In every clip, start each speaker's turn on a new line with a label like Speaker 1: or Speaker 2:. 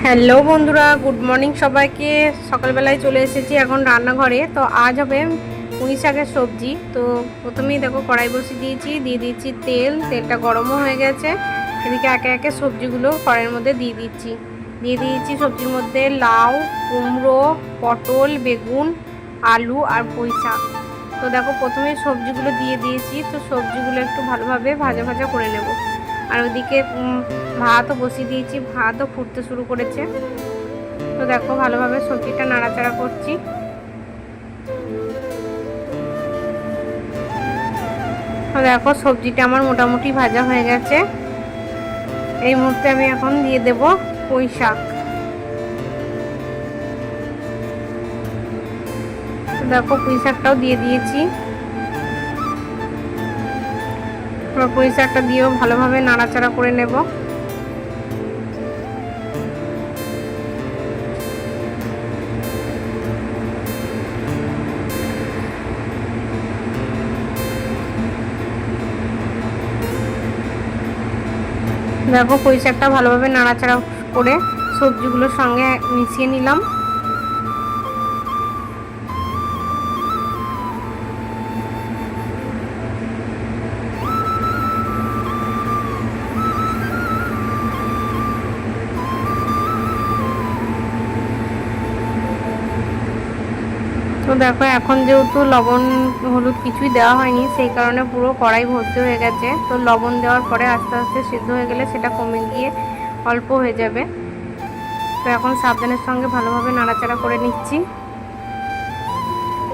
Speaker 1: Hello বন্ধুরা, good morning সবাইকে। সকালবেলায় চলে এসেছি এখন রান্নাঘরে। তো আজ হবে পুঁই শাকের সবজি। তো প্রথমেই দেখো কড়াই বসিয়ে দিয়ে দিচ্ছি তেলটা গরমও হয়ে গেছে। এদিকে একে একে সবজিগুলো কড়াইয়ের মধ্যে দিয়ে দিয়েছি সবজির মধ্যে লাউ, কুমড়ো, পটল, বেগুন, আলু আর পুঁই শাক। তো দেখো প্রথমে সবজিগুলো দিয়ে দিয়েছি। তো সবজিগুলো একটু ভালোভাবে ভাজা ভাজা করে নেব। আর ওইদিকে ভাতও বসিয়ে দিয়েছি, ভাতও ফুটতে শুরু করেছে। তো দেখো ভালোভাবে সবজিটা নাড়াচাড়া করছি। তো দেখো সবজিটা আমার মোটামুটি ভাজা হয়ে গেছে। এই মুহূর্তে আমি এখন দিয়ে দেব পুঁই শাক। তো দেখো পুঁই শাকটাও দিয়ে দিয়েছি। পুঁই শাকটা দিয়েও ভালোভাবে নাড়াচাড়া করে নেব। দেখো পুঁই শাকটা ভালোভাবে নাড়াচাড়া করে সবজিগুলোর সঙ্গে মিশিয়ে নিলাম। তো দেখো এখন যেহেতু লবণ হলুদ কিছুই দেওয়া হয়নি, সেই কারণে পুরো কড়াই ভর্তি হয়ে গেছে। তো লবণ দেওয়ার পরে আস্তে আস্তে সিদ্ধ হয়ে গেলে সেটা কমে গিয়ে অল্প হয়ে যাবে। তো এখন সাবধানের সঙ্গে ভালোভাবে নাড়াচাড়া করে নিচ্ছি।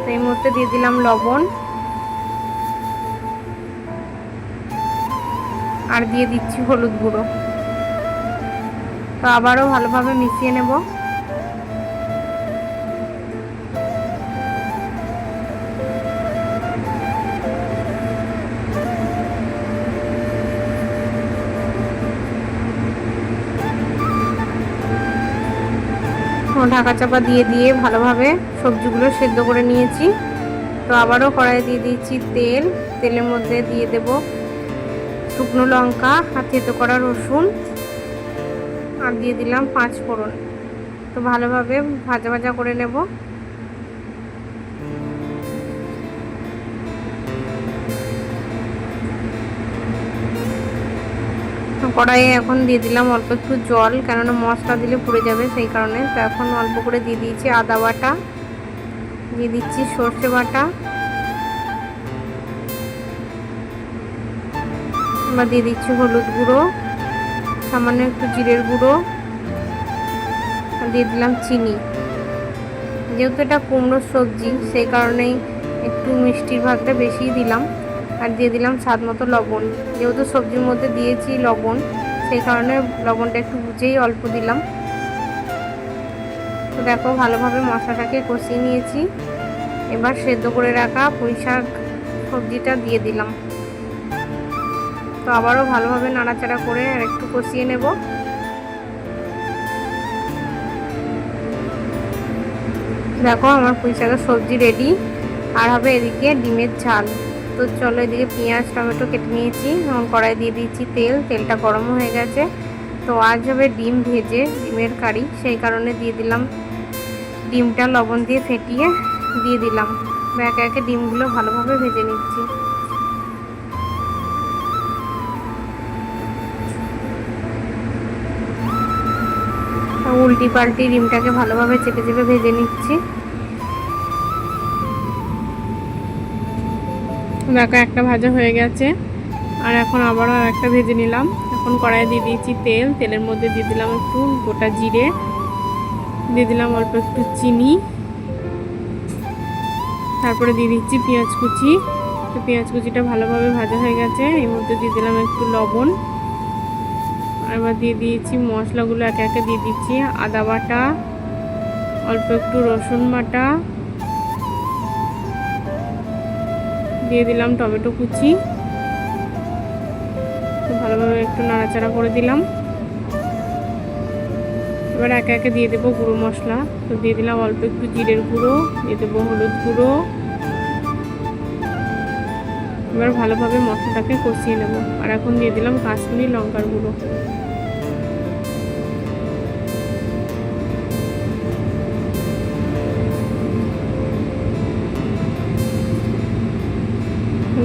Speaker 1: তো এই মুহূর্তে দিয়ে দিলাম লবণ আর দিয়ে দিচ্ছি হলুদ গুঁড়ো। তো আবারও ভালোভাবে মিশিয়ে নেব। ঢাকা চাপা দিয়ে ভালোভাবে সবজিগুলো সেদ্ধ করে নিয়েছি। তো আবারও কড়াইয়ে দিয়ে দিচ্ছি তেলের মধ্যে দিয়ে দেব শুকনো লঙ্কা আর থেতো করা রসুন আর দিয়ে দিলাম 5 ফোড়ন। তো ভালোভাবে ভাজা ভাজা করে নেব। কড়াইয়ে এখন দিয়ে দিলাম অল্প একটু জল, কেননা মশলা দিলে পুড়ে যাবে সেই কারণে। তো এখন অল্প করে দিয়ে দিয়েছি আদা বাটা, দিয়ে দিচ্ছি সর্ষে বাটা, এবার দিয়ে দিচ্ছি হলুদ গুঁড়ো, সামান্য একটু জিরের গুঁড়ো আর দিয়ে দিলাম চিনি। যেহেতু এটা কুমড়োর সবজি সেই কারণেই একটু মিষ্টির ভাগটা বেশিই দিলাম। আর দিয়ে দিলাম স্বাদ মতো লবণ। যেহেতু সবজির মধ্যে দিয়েছি লবণ, সেই কারণে লবণটা একটু বুঝেই অল্প দিলাম। তো দেখো ভালোভাবে মশলাটাকে কষিয়ে নিয়েছি। এবার সেদ্ধ করে রাখা পুঁই শাক সবজিটা দিয়ে দিলাম। তো আবারও ভালোভাবে নাড়াচাড়া করে আর একটু কষিয়ে নেব। দেখো আমার পুঁই শাকের সবজি রেডি। আর হবে এদিকে ডিমের ঝাল। তো চলো এদিকে পেঁয়াজ টমেটো কেটে নিয়েছি। এখন কড়াই দিয়ে দিচ্ছি তেলটা গরম হয়ে গেছে। তো আজ হবে ডিম ভেজে, ডিমের কারি, সেই কারণে দিয়ে দিলাম ডিমটা লবণ দিয়ে ফেটিয়ে দিয়ে দিলাম। একে একে ডিমগুলো ভালোভাবে ভেজে নিচ্ছি। উল্টি পাল্টি ডিমটাকে ভালোভাবে চেপে চেপে ভেজে নিচ্ছি। দেখো একটা ভাজা হয়ে গেছে। আর এখন আবারও একটা ভেজে নিলাম। এখন কড়াইয়ে দিয়ে দিয়েছি তেলের মধ্যে দিয়ে দিলাম একটু গোটা জিরে, দিয়ে দিলাম অল্প একটু চিনি, তারপরে দিয়ে দিচ্ছি পেঁয়াজ কুচি। তো পেঁয়াজ কুচিটা ভালোভাবে ভাজা হয়ে গেছে। এর মধ্যে দিয়ে দিলাম একটু লবণ। এবার দিয়ে দিয়েছি মশলাগুলো একে একে দিয়ে দিচ্ছি। আদা বাটা, অল্প একটু রসুন বাটা, দিয়ে দিলাম টমেটো কুচি। ভালোভাবে একটু নাড়াচাড়া করে দিলাম। এবার একে একে দিয়ে দেবো গুঁড়ো মশলা। তো দিয়ে দিলাম অল্প একটু জিরের গুঁড়ো, দিয়ে দেবো হলুদ গুঁড়ো। এবার ভালোভাবে মশলাটাকে কষিয়ে নেব। আর এখন দিয়ে দিলাম কাশ্মীরি লঙ্কার গুঁড়ো।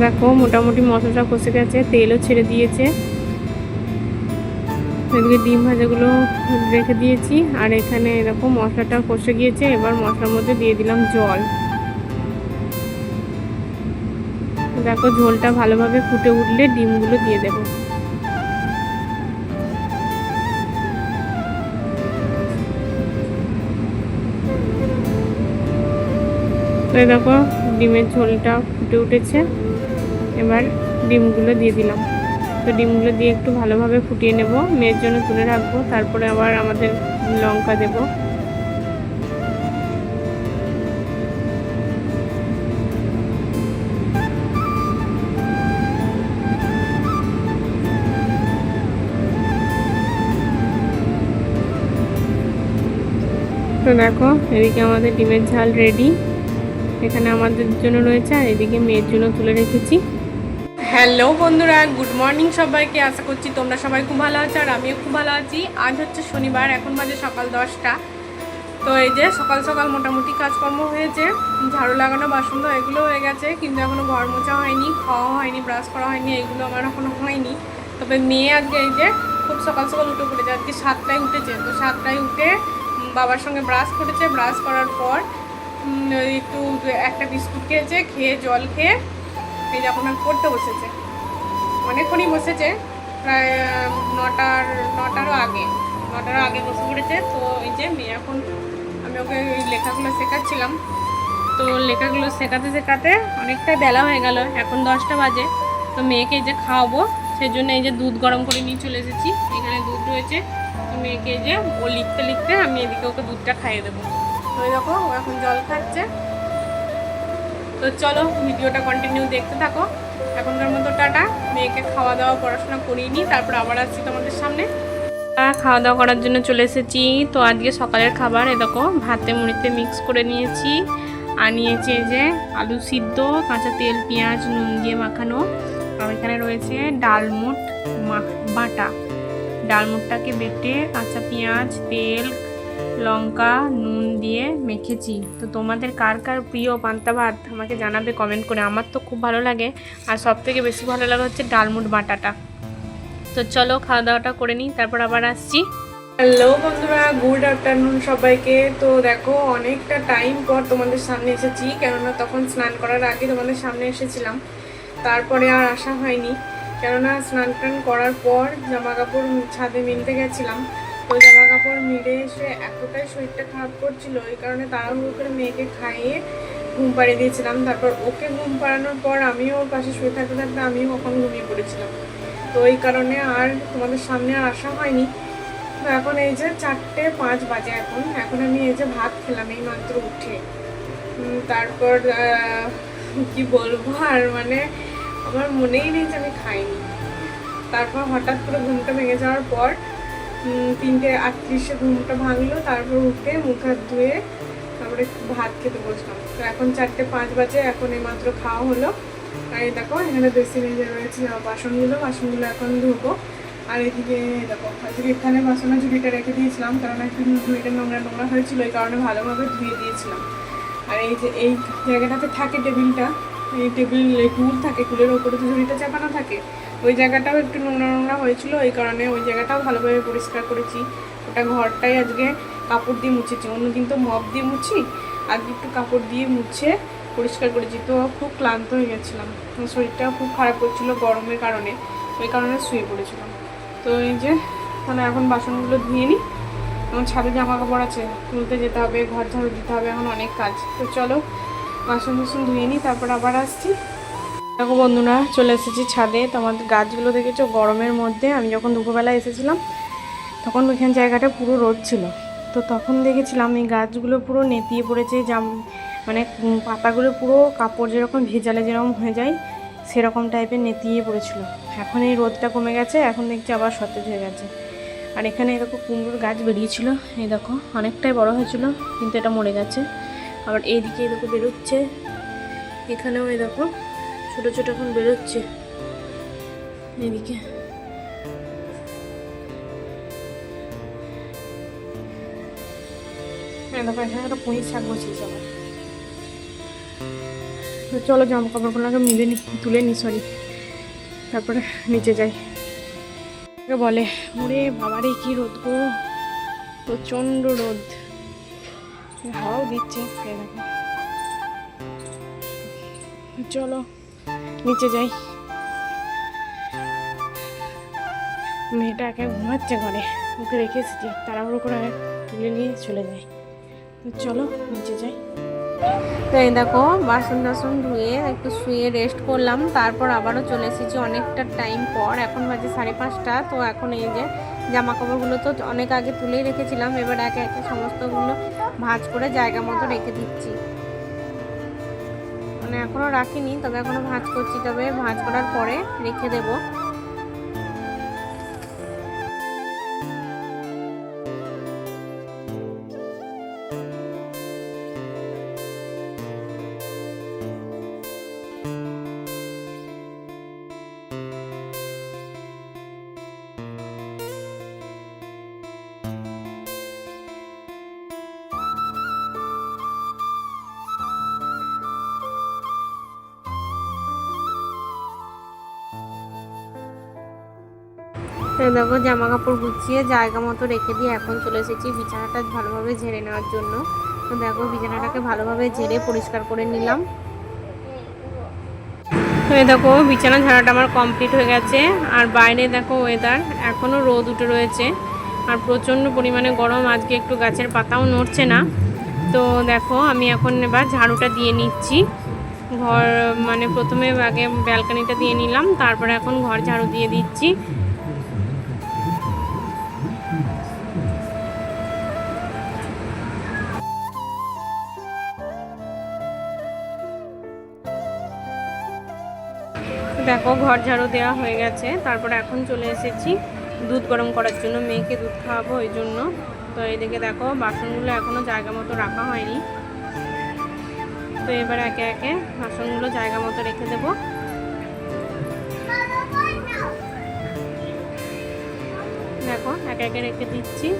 Speaker 1: দেখো মোটামুটি মশলাটা কষে গেছে, তেলও ছেড়ে দিয়েছে। এদিকে ডিম ভাজাগুলো রেখে দিয়েছি, আর এখানে এরকম মশলাটা কষে গিয়েছে। এবার মশলার মধ্যে দিয়ে দিলাম জল। দেখো ঝোলটা ভালোভাবে ফুটে উঠলে ডিমগুলো দিয়ে দেবো। তো দেখো ডিমের ঝোলটা ফুটে উঠেছে, এবার ডিমগুলো দিয়ে দিলাম। তো ডিমগুলো দিয়ে একটু ভালোভাবে ফুটিয়ে নেব, মেয়ের জন্য তুলে রাখবো, তারপরে আবার আমাদের লঙ্কা দেব। তো দেখো এদিকে আমাদের ডিমের ঝাল রেডি, এখানে আমাদের জন্য রয়েছে, আর এদিকে মেয়ের জন্য তুলে রেখেছি। হ্যালো বন্ধুরা, গুড মর্নিং সবাইকে। আশা করছি তোমরা সবাই খুব ভালো আছো, আর আমিও খুব ভালো আছি। আজ হচ্ছে শনিবার, এখন বাজে সকাল 10টা। তো এই যে সকাল সকাল মোটামুটি কাজকর্ম হয়েছে, ঝাড়ু লাগানো, বাসন তো এগুলো হয়ে গেছে, কিন্তু এখনও ঘর মোছা হয়নি, খাওয়া হয়নি, ব্রাশ করা হয়নি, এগুলো আমার এখনও হয়নি। তবে মেয়ে আজকে এই যে খুব সকাল সকাল উঠে পড়েছে, আজকে 7টায় উঠেছে। তো 7টায় উঠে বাবার সঙ্গে ব্রাশ করেছে, ব্রাশ করার পর একটু একটা বিস্কুট খেয়েছে, খেয়ে জল খেয়ে এই যখন পড়তে বসেছে, অনেকক্ষণই বসেছে, প্রায় নটারও আগে বসে পড়েছে। তো এই যে মেয়ে এখন, আমি ওকে ওই লেখাগুলো শেখাচ্ছিলাম, তো লেখাগুলো শেখাতে শেখাতে অনেকটাই বেলা হয়ে গেল, এখন 10টা বাজে। তো মেয়েকে এই যে খাওয়াবো, সেই জন্য এই যে দুধ গরম করে নিয়ে চলে এসেছি, এখানে দুধ রয়েছে। তো মেয়েকে এই যে ও লিখতে লিখতে আমি এদিকে ওকে দুধটা খাইয়ে দেবো। তো এই দেখো ও এখন জল খাচ্ছে। তো চলো ভিডিওটা কন্টিনিউ দেখতে থাকো। এখনকার মতো টাটা, মেয়েকে খাওয়া দাওয়া পড়াশোনা করিয়ে নিই, তারপর আবার আসছি তোমাদের সামনে। খাওয়া দাওয়া করার জন্য চলে এসেছি। তো আজকে সকালের খাবার এ দেখো ভাতে মুড়িতে মিক্স করে নিয়েছি, আর নিয়েছি এই যে আলু সিদ্ধ, কাঁচা তেল পেঁয়াজ নুন দিয়ে মাখানো, আর এখানে রয়েছে ডালমুট বাটা। ডালমুটটাকে বেটে কাঁচা পেঁয়াজ তেল লঙ্কা নুন দিয়ে মেখেছি। তো তোমাদের কার কার প্রিয় পান্তা ভাত আমাকে জানাবে কমেন্ট করে। আমার তো খুব ভালো লাগে, আর সবথেকে বেশি ভালো লাগে হচ্ছে ডালমুট বাটাটা। তো চলো খাওয়া দাওয়াটা করে নিই, তারপর আবার আসছি। হ্যালো বন্ধুরা, গুড আফটারনুন সবাইকে। তো দেখো অনেকটা টাইম পর তোমাদের সামনে এসেছি, কেননা তখন স্নান করার আগে তোমাদের সামনে এসেছিলাম, তারপরে আর আসা হয়নি। কেননা স্নান টান করার পর জামা কাপড় ছাদে মিলতে গেছিলাম। তো জামা কাপড় মিলে এসে এতটাই শরীরটা খারাপ করছিল, এই কারণে তাড়াহুড়ো করে মেয়েকে খাইয়ে ঘুম পাড়িয়ে দিয়েছিলাম। তারপর ওকে ঘুম পাড়ানোর পর আমিও ওর পাশে শুয়ে থাকতে থাকতে আমিও কখন ঘুমিয়ে পড়েছিলাম। তো এই কারণে আর তোমাদের সামনে আর আসা হয়নি। তো এখন এই যে 4:05 বাজে, এখন আমি এই যে ভাত খেলাম এই মাত্র উঠে। তারপর কি বলবো আর, মানে আমার মনেই নেই যে আমি খাইনি। তারপর হঠাৎ করে ঘুমটা ভেঙে যাওয়ার পর 3:38 ঘুমটা ভাঙলো, তারপর উঠে মুখ হাত ধুয়ে তারপরে ভাত খেতে বসলাম। তো এখন 4:05 বাজে, এখন এই মাত্র খাওয়া হলো। আর এই দেখো এখানে বেশি ভেজে রয়েছে বাসনগুলো এখন ধুবো। আর এদিকে দেখো আজকে এখানে বাসনের ঝুড়িটা রেখে দিয়েছিলাম, কারণ একটু ঝুড়িটা নোংরা হয়েছিল, এই কারণে ভালোভাবে ধুয়ে দিয়েছিলাম। আর এই যে এই জায়গাটাতে থাকে টেবিলটা, এই টুল থাকে, টুলের ওপরে তো ঝুড়িটা চাপানো থাকে, ওই জায়গাটাও একটু নোংরা হয়েছিল, এই কারণে ওই জায়গাটাও ভালোভাবে পরিষ্কার করেছি। ওটা ঘরটাই আজকে কাপড় দিয়ে মুছেছি, অন্যদিন তো মপ দিয়ে মুছি, আজকে একটু কাপড় দিয়ে মুছে পরিষ্কার করেছি। তো খুব ক্লান্ত হয়ে গেছিলাম, শরীরটাও খুব খারাপ করছিল গরমের কারণে, ওই কারণে শুয়ে পড়েছিলাম। তো এই যে তাহলে এখন বাসনগুলো ধুয়ে নিই, এখন ছাদে জামা কাপড় আছে, তুলতে যেতে হবে, ঘর ঝাড়ু দিতে হবে, এখন অনেক কাজ। তো চলো বাসন ধুয়ে নিই, তারপর আবার আসছি। দেখো বন্ধুরা চলে এসেছি ছাদে। তো আমাদের গাছগুলো দেখেছো, গরমের মধ্যে আমি যখন দুপুরবেলা এসেছিলাম তখন ওইখানে জায়গাটা পুরো রোদ ছিল। তো তখন দেখেছিলাম এই গাছগুলো পুরো নেতিয়ে পড়েছে, মানে পাতাগুলো পুরো কাপড় যেরকম ভেজালে যেরকম হয়ে যায় সেরকম টাইপের নেতিয়ে পড়েছিল। এখন এই রোদটা কমে গেছে, এখন দেখছি আবার সতেজ হয়ে গেছে। আর এখানে এরকম কুমড়োর গাছ বেরিয়েছিল, এই দেখো অনেকটাই বড় হয়েছিল, কিন্তু এটা মরে গেছে। আবার এইদিকে এই দেখো বেরোচ্ছে, এখানেও এই দেখো ছোটো ছোটো এখন বেরোচ্ছে এইদিকে। হ্যাঁ দেখো এখানে একটা পুঁই শাক বসিয়েছে আবার। তো চলো জামা কাপড়গুলোকে মিলে তুলে নি, সরি, তারপরে নিচে যাই। বলে ওরে বাবারে কি রোদ গো, প্রচণ্ড রোদ, হাওয়াও দিচ্ছে। দেখো চলো নিচে যাই। মেয়েটা একা ঘুমাচ্ছে ঘরে, ওকে রেখে এসেছি, তাড়াহুড়ো করে তুলে নিয়ে চলে যাই। তো চলো নিচে যাই। তো এই দেখো বাসন টাসন ধুয়ে একটু শুয়ে রেস্ট করলাম, তারপর আবারও চলে এসেছি অনেকটা টাইম পর। এখন বাজে 5:30। তো এখন এই যে জামা কাপড়গুলো তো অনেক আগে তুলেই রেখেছিলাম, এবার একে একে সমস্তগুলো ভাঁজ করে জায়গা মতো রেখে দিচ্ছি। মানে এখনও রাখিনি, তবে এখনও ভাঁজ করছি, তবে ভাঁজ করার পরে রেখে দেবো। দেখো জামা কাপড় গুছিয়ে জায়গা মতো রেখে দিয়ে এখন চলে এসেছি বিছানাটা ভালোভাবে ঝেড়ে নেওয়ার জন্য। তো দেখো বিছানাটাকে ভালোভাবে ঝেড়ে পরিষ্কার করে নিলাম। তো দেখো বিছানা ঝাড়াটা আমার কমপ্লিট হয়ে গেছে। আর বাইরে দেখো ওয়েদার এখনও রোদ উঠে রয়েছে, আর প্রচণ্ড পরিমাণে গরম। আজকে একটু গাছের পাতাও নড়ছে না। তো দেখো আমি এখন এবার ঝাড়ুটা দিয়ে নিচ্ছি। ঘর মানে প্রথমে আগে ব্যালকনিটা দিয়ে নিলাম, তারপরে এখন ঘর ঝাড়ু দিয়ে দিচ্ছি। দেখো ঘর ঝাড়ু দেওয়া হয়ে গেছে, তারপরে এখন চলে এসেছি দুধ গরম করার জন্য, মেয়েকে দুধ খাওয়াবো ওই জন্য। তো এইদিকে দেখো বাসনগুলো এখনও জায়গা মতো রাখা হয়নি। তো এবার একে একে বাসনগুলো জায়গা মতো রেখে দেবো। দেখো একে একে রেখে দিচ্ছি।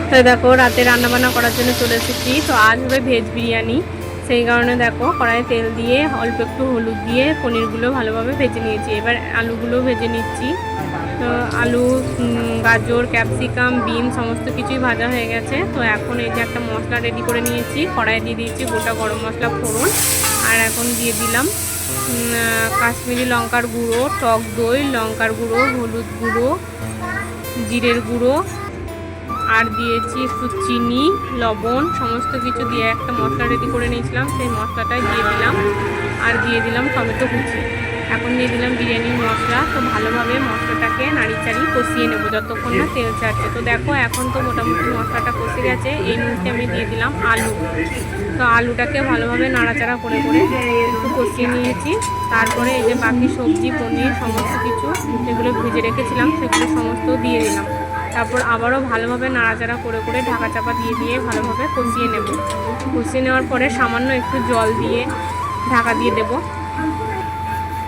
Speaker 1: তো দেখো রাতে রান্নাবান্না করার জন্য চলে এসেছি। তো আজ হবে ভেজ বিরিয়ানি, সেই কারণে দেখো কড়াইয়ে তেল দিয়ে অল্প একটু হলুদ দিয়ে পনিরগুলো ভালোভাবে ভেজে নিয়েছি। এবার আলুগুলো ভেজে নিচ্ছি। তো আলু, গাজর, ক্যাপসিকাম, বিন সমস্ত কিছুই ভাজা হয়ে গেছে। তো এখন এই যে একটা মশলা রেডি করে নিয়েছি, কড়াইয়ে দিয়ে দিয়েছি গোটা গরম মশলা ফোড়ন, আর এখন দিয়ে দিলাম কাশ্মীরি লঙ্কার গুঁড়ো, টক দই, লঙ্কার গুঁড়ো, হলুদ গুঁড়ো, জিরের গুঁড়ো, আর দিয়েছি একটু চিনি, লবণ, সমস্ত কিছু দিয়ে একটা মশলা রেডি করে নিয়েছিলাম, সেই মশলাটাই দিয়ে দিলাম। আর দিয়ে দিলাম টমেটো কুচি। এখন দিয়ে দিলাম বিরিয়ানির মশলা। তো ভালোভাবে মশলাটাকে নাড়িচাড়ি কষিয়ে নেবো যতক্ষণ না তেল ছাড়ছে। তো দেখো এখন তো মোটামুটি মশলাটা কষে গেছে। এই মুহূর্তে আমি দিয়ে দিলাম আলু। তো আলুটাকে ভালোভাবে নাড়াচাড়া করে করে একটু কষিয়ে নিয়েছি। তারপরে এই যে বাকি সবজি, পনির সমস্ত কিছু যেগুলো ভেজে রেখেছিলাম সেগুলো সমস্ত দিয়ে দিলাম। তারপর আবারও ভালোভাবে নাড়াচাড়া করে করে ঢাকা চাপা দিয়ে দিয়ে ভালোভাবে কষিয়ে নেব। কষিয়ে নেওয়ার পরে সামান্য একটু জল দিয়ে ঢাকা দিয়ে দেব।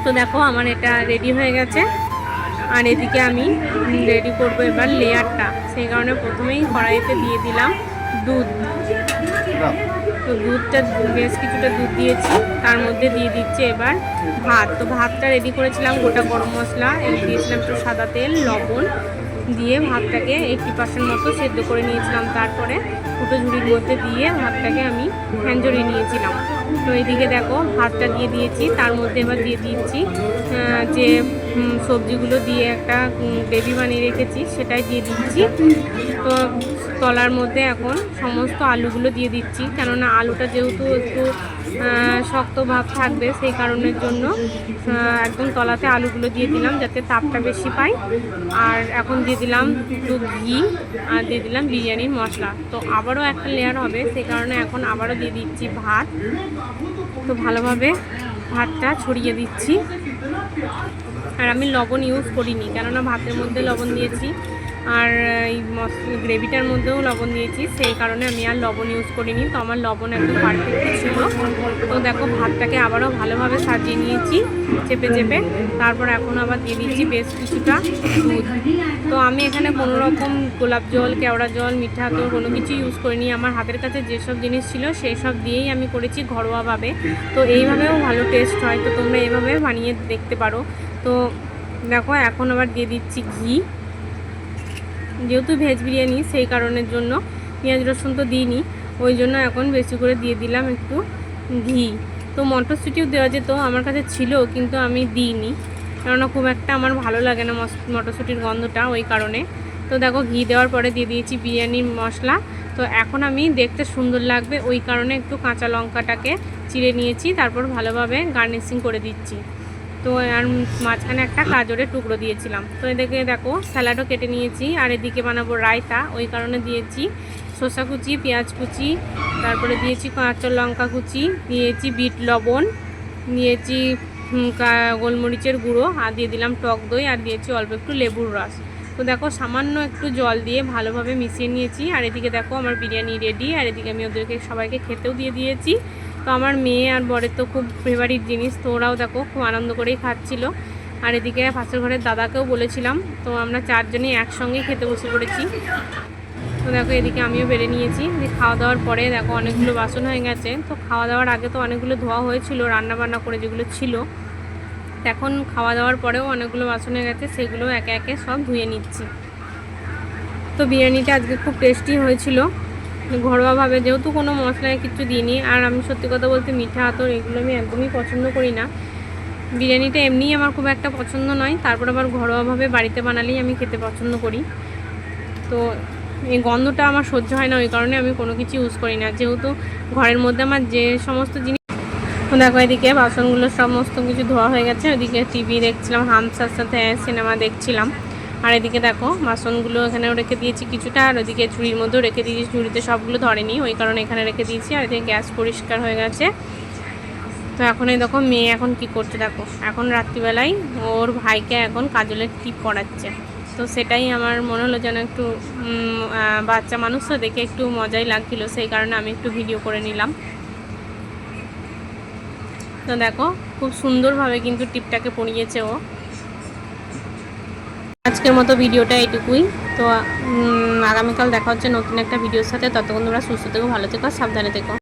Speaker 1: তো দেখো আমার এটা রেডি হয়ে গেছে। আর এদিকে আমি রেডি করব এবার লেয়ারটা, সেই কারণে প্রথমেই কড়াইতে দিয়ে দিলাম দুধ। তো দুধটা বেশ কিছুটা দুধ দিয়েছি, তার মধ্যে দিয়ে দিচ্ছি এবার ভাত। তো ভাতটা রেডি করেছিলাম গোটা গরম মশলা, দিয়েছিলাম একটু সাদা তেল, লবণ দিয়ে ভাতটাকে 80% মতো সেদ্ধ করে নিয়েছিলাম। তারপরে ফুটো ঝুড়ির মধ্যে দিয়ে ভাতটাকে আমি ফ্যান ঝরিয়ে নিয়েছিলাম। তো এইদিকে দেখো ভাতটা দিয়ে দিয়েছি, তার মধ্যে এবার দিয়ে দিচ্ছি যে সবজিগুলো দিয়ে একটা গ্রেভি বানিয়ে রেখেছি সেটাই দিয়ে দিচ্ছি। তো তলার মধ্যে এখন সমস্ত আলুগুলো দিয়ে দিচ্ছি, কেননা আলুটা যেহেতু একটু শক্ত ভাব থাকবে সেই কারণের জন্য একদম তলাতে আলুগুলো দিয়ে দিলাম যাতে তাপটা বেশি পাই। আর এখন দিয়ে দিলাম একটু ঘি আর দিয়ে দিলাম বিরিয়ানির মশলা। তো আবারও একটা লেয়ার হবে সেই কারণে এখন আবারও দিয়ে দিচ্ছি ভাত। তো ভালোভাবে ভাতটা ছড়িয়ে দিচ্ছি। আর আমি লবণ ইউজ করিনি, কেননা ভাতের মধ্যে লবণ দিয়েছি আর এই গ্রেভিটার মধ্যেও লবণ দিয়েছি, সেই কারণে আমি আর লবণ ইউজ করিনি। তো আমার লবণ একদম পারফেক্ট ছিল। তো দেখো ভাতটাকে আবারও ভালোভাবে সাজিয়ে নিয়েছি চেপে চেপে। তারপর এখন আবার দিয়ে দিচ্ছি বেশ কিছুটা দুধ। তো আমি এখানে কোনো রকম গোলাপ জল, কেওড়া জল, মিঠা তো কোনো কিছু ইউজ করিনি। আমার হাতের কাছে যেসব জিনিস ছিল সেই সব দিয়েই আমি করেছি ঘরোয়াভাবে। তো এইভাবেও ভালো টেস্ট হয়, তো তোমরা এইভাবে বানিয়ে দেখতে পারো। তো দেখো এখন আবার দিয়ে দিচ্ছি ঘি। যেহেতু ভেজ বিরিয়ানি সেই কারণের জন্য পেঁয়াজ রসুন তো দিইনি, ওই জন্য এখন বেশি করে দিয়ে দিলাম একটু ঘি। তো মটরশুঁটিও দেওয়া যেত, আমার কাছে ছিল কিন্তু আমি দিইনি, কেননা খুব একটা আমার ভালো লাগে না মটরশুঁটির গন্ধটা, ওই কারণে। তো দেখো ঘি দেওয়ার পরে দিয়ে দিয়েছি বিরিয়ানির মশলা। তো এখন আমি দেখতে সুন্দর লাগবে ওই কারণে একটু কাঁচা লঙ্কাটাকে চিড়ে নিয়েছি, তারপর ভালোভাবে গার্নিশিং করে দিচ্ছি। তো আর মাঝখানে একটা গাজরের টুকরো দিয়েছিলাম। তো এদিকে দেখো স্যালাডও কেটে নিয়েছি, আর এদিকে বানাবো রায়তা, ওই কারণে দিয়েছি শসা কুচি, পেঁয়াজ কুচি, তারপরে দিয়েছি কাঁচা লঙ্কা কুচি, দিয়েছি বিট লবণ, দিয়েছি গোলমরিচের গুঁড়ো, আর দিয়ে দিলাম টক দই, আর দিয়েছি অল্প একটু লেবুর রস। তো দেখো সামান্য একটু জল দিয়ে ভালোভাবে মিশিয়ে নিয়েছি। আর এদিকে দেখো আমার বিরিয়ানি রেডি। আর এদিকে আমি ওদেরকে সবাইকে খেতেও দিয়ে দিয়েছি। তো আমার মেয়ে আর বরের তো খুব ফেভারিট জিনিস, তো ওরাও দেখো খুব আনন্দ করেই খাচ্ছিল। আর এদিকে পাশের ঘরের দাদাকেও বলেছিলাম, তো আমরা চারজনই একসঙ্গেই খেতে বসে পড়েছি। তো দেখো এদিকে আমিও বেড়ে নিয়েছি। খাওয়া দাওয়ার পরে দেখো অনেকগুলো বাসন হয়ে গেছে। তো খাওয়া দাওয়ার আগে তো অনেকগুলো ধোয়া হয়েছিল রান্নাবান্না করে যেগুলো ছিল, এখন খাওয়া দাওয়ার পরেও অনেকগুলো বাসন হয়ে গেছে, সেগুলো একে একে সব ধুয়ে নিচ্ছি। তো বিরিয়ানিটা আজকে খুব টেস্টি হয়েছিল ঘরোয়াভাবে, যেহেতু কোনো মশলায় কিছু দিইনি। আর আমি সত্যি কথা বলতে মিঠা আতর এগুলো আমি একদমই পছন্দ করি না। বিরিয়ানিটা এমনিই আমার খুব একটা পছন্দ নয়, তারপর আবার ঘরোয়াভাবে বাড়িতে বানালেই আমি খেতে পছন্দ করি। তো এই গন্ধটা আমার সহ্য হয় না, ওই কারণে আমি কোনো কিছু ইউজ করি না, যেহেতু ঘরের মধ্যে আমার যে সমস্ত জিনিস। দেখো এদিকে বাসনগুলো সমস্ত কিছু ধোয়া হয়ে গেছে। ওইদিকে টিভি দেখছিলাম, হামসার সাথে সিনেমা দেখছিলাম। আর এদিকে দেখো বাসনগুলো এখানেও রেখে দিয়েছি কিছুটা, আর ওইদিকে ঝুড়ির মধ্যেও রেখে দিয়েছি। ঝুড়িতে সবগুলো ধরেনি, ওই কারণে এখানে রেখে দিয়েছি। আর এদিকে গ্যাস পরিষ্কার হয়ে গেছে। তো এখন এই দেখো মেয়ে এখন কি করছে, দেখো এখন রাত্রিবেলায় ওর ভাইকে এখন কাজলের টিপ পড়াচ্ছে। তো সেটাই আমার মনে হলো যেন একটু বাচ্চা মানুষ তো দেখে একটু মজাই লাগছিল, সেই কারণে আমি একটু ভিডিও করে নিলাম। তো দেখো খুব সুন্দরভাবে কিন্তু টিপটাকে পরিয়েছে ও। আজকের মতো ভিডিওটা এইটুকুই। তো আগামীকাল দেখা হচ্ছে নতুন একটা ভিডিওর সাথে। ততক্ষণ তোমরা সুস্থ থেকো, ভালো থেকো, সাবধানে থেকো।